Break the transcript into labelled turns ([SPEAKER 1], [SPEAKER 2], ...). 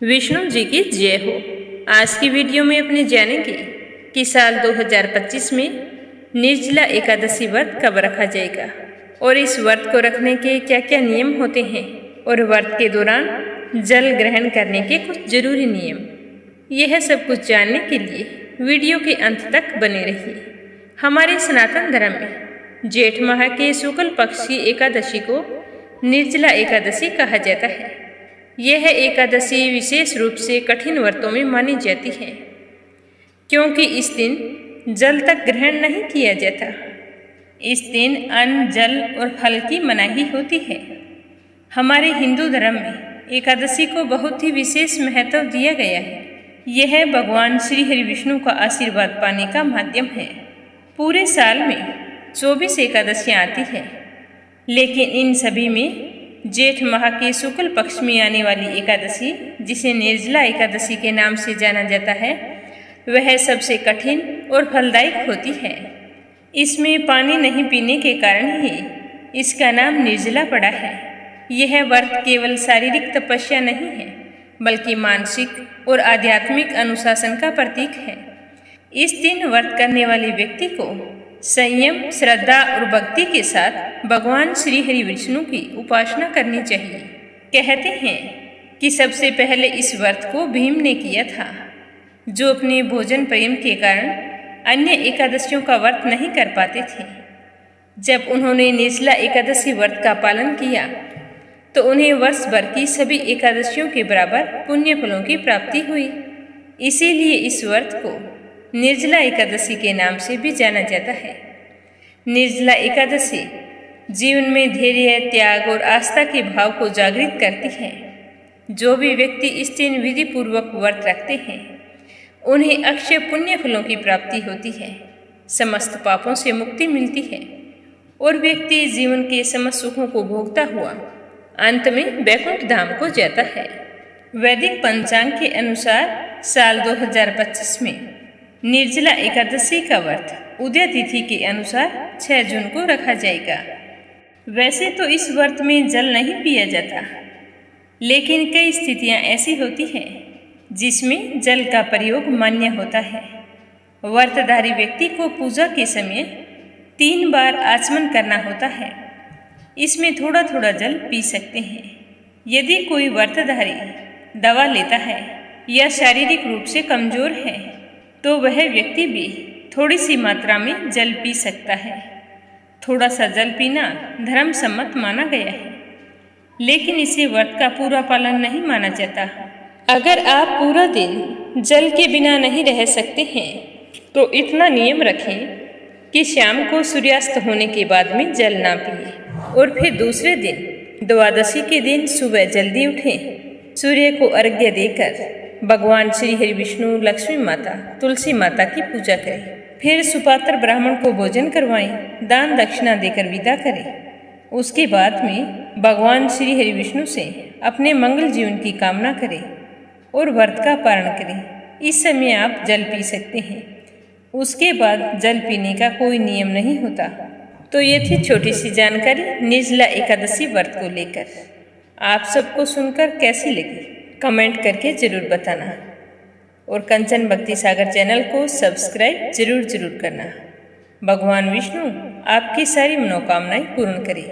[SPEAKER 1] विष्णु जी की जय हो। आज की वीडियो में अपने जानेंगे कि साल 2025 में निर्जला एकादशी व्रत कब रखा जाएगा और इस व्रत को रखने के क्या क्या नियम होते हैं और व्रत के दौरान जल ग्रहण करने के कुछ जरूरी नियम। यह सब कुछ जानने के लिए वीडियो के अंत तक बने रहिए। हमारे सनातन धर्म में जेठ माह के शुक्ल पक्ष की एकादशी को निर्जला एकादशी कहा जाता है। यह एकादशी विशेष रूप से कठिन व्रतों में मानी जाती है क्योंकि इस दिन जल तक ग्रहण नहीं किया जाता। इस दिन अन्न, जल और फल की मनाही होती है। हमारे हिंदू धर्म में एकादशी को बहुत ही विशेष महत्व दिया गया है। यह भगवान श्री हरि विष्णु का आशीर्वाद पाने का माध्यम है। पूरे साल में 24 एकादशियाँ आती हैं, लेकिन इन सभी में जेठ माह के शुक्ल पक्ष में आने वाली एकादशी, जिसे निर्जला एकादशी के नाम से जाना जाता है, वह सबसे कठिन और फलदायक होती है। इसमें पानी नहीं पीने के कारण ही इसका नाम निर्जला पड़ा है। यह व्रत केवल शारीरिक तपस्या नहीं है, बल्कि मानसिक और आध्यात्मिक अनुशासन का प्रतीक है। इस दिन व्रत करने वाले व्यक्ति को संयम, श्रद्धा और भक्ति के साथ भगवान श्री हरि विष्णु की उपासना करनी चाहिए। कहते हैं कि सबसे पहले इस व्रत को भीम ने किया था, जो अपने भोजन प्रेम के कारण अन्य एकादशियों का व्रत नहीं कर पाते थे। जब उन्होंने निर्जला एकादशी व्रत का पालन किया तो उन्हें वर्ष भर की सभी एकादशियों के बराबर पुण्य फलों की प्राप्ति हुई। इसीलिए इस व्रत को निर्जला एकादशी के नाम से भी जाना जाता है। निर्जला एकादशी जीवन में धैर्य, त्याग और आस्था के भाव को जागृत करती है। जो भी व्यक्ति इस दिन विधि पूर्वक व्रत रखते हैं, उन्हें अक्षय पुण्य फलों की प्राप्ति होती है, समस्त पापों से मुक्ति मिलती है और व्यक्ति जीवन के समस्त सुखों को भोगता हुआ अंत में वैकुंठ धाम को जाता है। वैदिक पंचांग के अनुसार साल 2025 में निर्जला एकादशी का व्रत उदय तिथि के अनुसार 6 जून को रखा जाएगा। वैसे तो इस व्रत में जल नहीं पिया जाता, लेकिन कई स्थितियां ऐसी होती हैं जिसमें जल का प्रयोग मान्य होता है। व्रतधारी व्यक्ति को पूजा के समय 3 बार आचमन करना होता है। इसमें थोड़ा थोड़ा जल पी सकते हैं। यदि कोई व्रतधारी दवा लेता है या शारीरिक रूप से कमजोर है तो वह व्यक्ति भी थोड़ी सी मात्रा में जल पी सकता है। थोड़ा सा जल पीना धर्म सम्मत माना गया है, लेकिन इसे व्रत का पूरा पालन नहीं माना जाता। अगर आप पूरा दिन जल के बिना नहीं रह सकते हैं तो इतना नियम रखें कि शाम को सूर्यास्त होने के बाद में जल ना पिए और फिर दूसरे दिन द्वादशी के दिन सुबह जल्दी उठें। सूर्य को अर्घ्य देकर भगवान श्री हरि विष्णु, लक्ष्मी माता, तुलसी माता की पूजा करें। फिर सुपात्र ब्राह्मण को भोजन करवाएं, दान दक्षिणा देकर विदा करें। उसके बाद में भगवान श्री हरि विष्णु से अपने मंगल जीवन की कामना करें और व्रत का पारण करें। इस समय आप जल पी सकते हैं। उसके बाद जल पीने का कोई नियम नहीं होता। तो ये थी छोटी सी जानकारी निर्जला एकादशी व्रत को लेकर। आप सबको सुनकर कैसी लगी कमेंट करके ज़रूर बताना और कंचन भक्ति सागर चैनल को सब्सक्राइब जरूर करना। भगवान विष्णु आपकी सारी मनोकामनाएं पूर्ण करें।